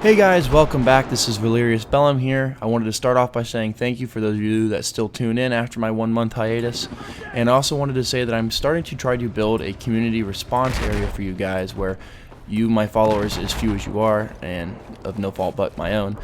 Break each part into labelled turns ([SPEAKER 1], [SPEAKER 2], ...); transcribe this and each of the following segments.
[SPEAKER 1] Hey guys, welcome back. This is Valerius Bellum here. I wanted to start off by saying thank you for those of you that still tune in after my 1-month hiatus. And I also wanted to say that I'm starting to try to build a community response area for you guys where you, my followers, as few as you are, and of no fault but my own,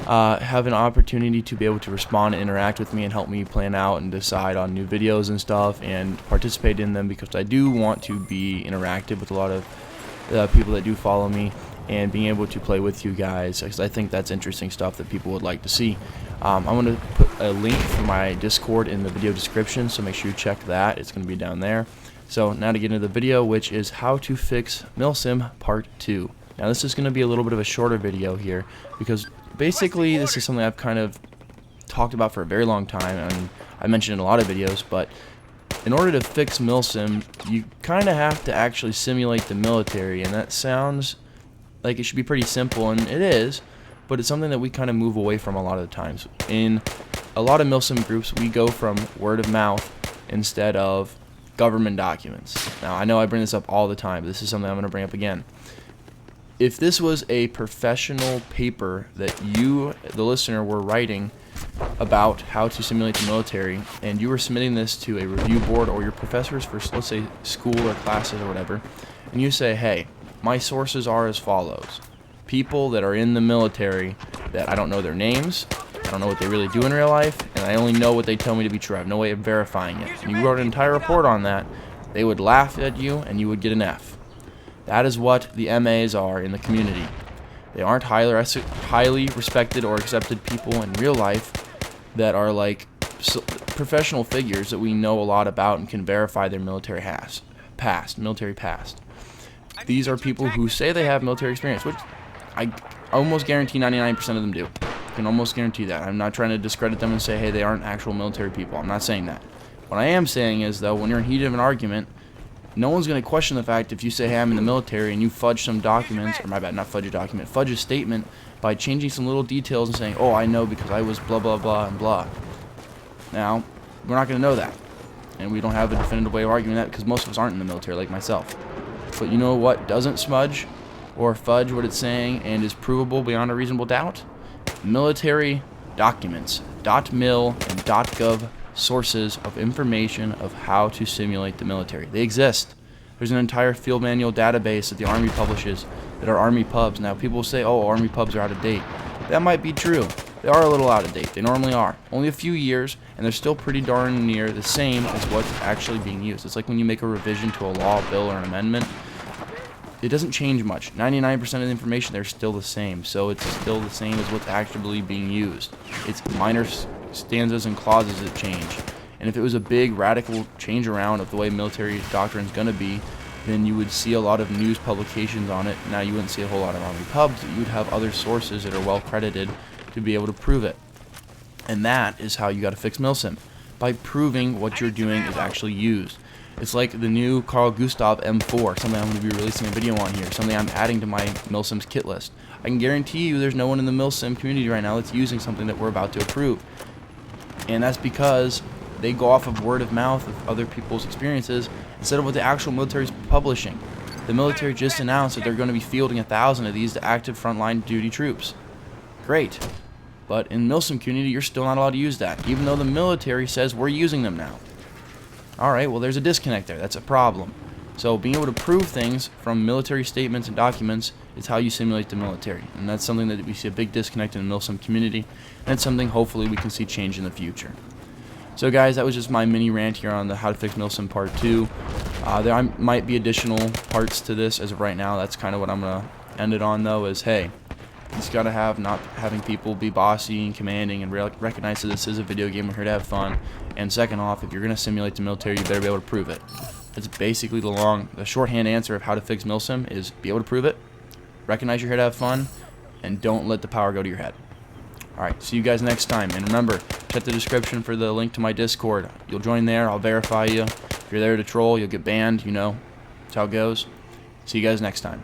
[SPEAKER 1] have an opportunity to be able to respond and interact with me and help me plan out and decide on new videos and stuff and participate in them, because I do want to be interactive with a lot of people that do follow me, and being able to play with you guys, because I think that's interesting stuff that people would like to see. I'm going to put a link for my Discord in the video description, so make sure you check that. It's going to be down there. So now to get into the video, which is how to fix Milsim Part 2. Now this is going to be a little bit of a shorter video here, because basically this is something I've kind of talked about for a very long time, and I mentioned in a lot of videos, but in order to fix Milsim, you kind of have to actually simulate the military, and that sounds like it should be pretty simple, and it is, but it's something that we kind of move away from a lot of the times. In a lot of Milsim groups, we go from word of mouth instead of government documents. Now, I know I bring this up all the time, but this is something I'm going to bring up again. If this was a professional paper that you, the listener, were writing about how to simulate the military, and you were submitting this to a review board or your professors for, let's say, school or classes or whatever, and you say, hey, my sources are as follows: people that are in the military that I don't know their names, I don't know what they really do in real life, and I only know what they tell me to be true. I have no way of verifying it. And you wrote an entire report on that, they would laugh at you and you would get an F. That is what the MAs are in the community. They aren't highly respected or accepted people in real life that are like professional figures that we know a lot about and can verify their military past. These are people who say they have military experience, which I almost guarantee 99% of them do. I can almost guarantee that. I'm not trying to discredit them and say, hey, they aren't actual military people. I'm not saying that. What I am saying is, though, when you're in heat of an argument, no one's going to question the fact if you say, hey, I'm in the military, and you fudge some documents, or my bad, not fudge a document, fudge a statement by changing some little details and saying, oh, I know because I was blah, blah, blah, and blah. Now, we're not going to know that. And we don't have a definitive way of arguing that because most of us aren't in the military, like myself. But you know what doesn't smudge or fudge what it's saying and is provable beyond a reasonable doubt? Military documents. .mil and .gov sources of information of how to simulate the military. They exist. There's an entire field manual database that the Army publishes that are Army pubs. Now people will say, oh, Army pubs are out of date. That might be true. They are a little out of date. They normally are. Only a few years, and they're still pretty darn near the same as what's actually being used. It's like when you make a revision to a law, bill, or an amendment. It doesn't change much. 99% of the information there is still the same, so it's still the same as what's actually being used. It's minor stanzas and clauses that change. And if it was a big radical change around of the way military doctrine is going to be, then you would see a lot of news publications on it. Now you wouldn't see a whole lot of Army pubs, but you would have other sources that are well credited to be able to prove it. And that is how you got to fix Milsim, by proving what you're doing is actually used. It's like the new Carl Gustav M4, something I'm going to be releasing a video on here, something I'm adding to my Milsim's kit list. I can guarantee you there's no one in the Milsim community right now that's using something that we're about to approve. And that's because they go off of word of mouth of other people's experiences instead of what the actual military is publishing. The military just announced that they're going to be fielding 1,000 of these to active frontline duty troops. Great. But in Milsim community, you're still not allowed to use that, even though the military says we're using them now. Alright, well, there's a disconnect there. That's a problem. So being able to prove things from military statements and documents is how you simulate the military. And that's something that we see a big disconnect in the Milsim community. And it's something hopefully we can see change in the future. So guys, that was just my mini rant here on the How to Fix Milsim Part 2. There might be additional parts to this as of right now. That's kind of what I'm going to end it on, though, is, hey, you just got to have not having people be bossy and commanding, and recognize that this is a video game. We're here to have fun. And second off, if you're going to simulate the military, you better be able to prove it. That's basically the shorthand answer of how to fix Milsim is be able to prove it, recognize you're here to have fun, and don't let the power go to your head. Alright, see you guys next time. And remember, check the description for the link to my Discord. You'll join there, I'll verify you. If you're there to troll, you'll get banned, you know. That's how it goes. See you guys next time.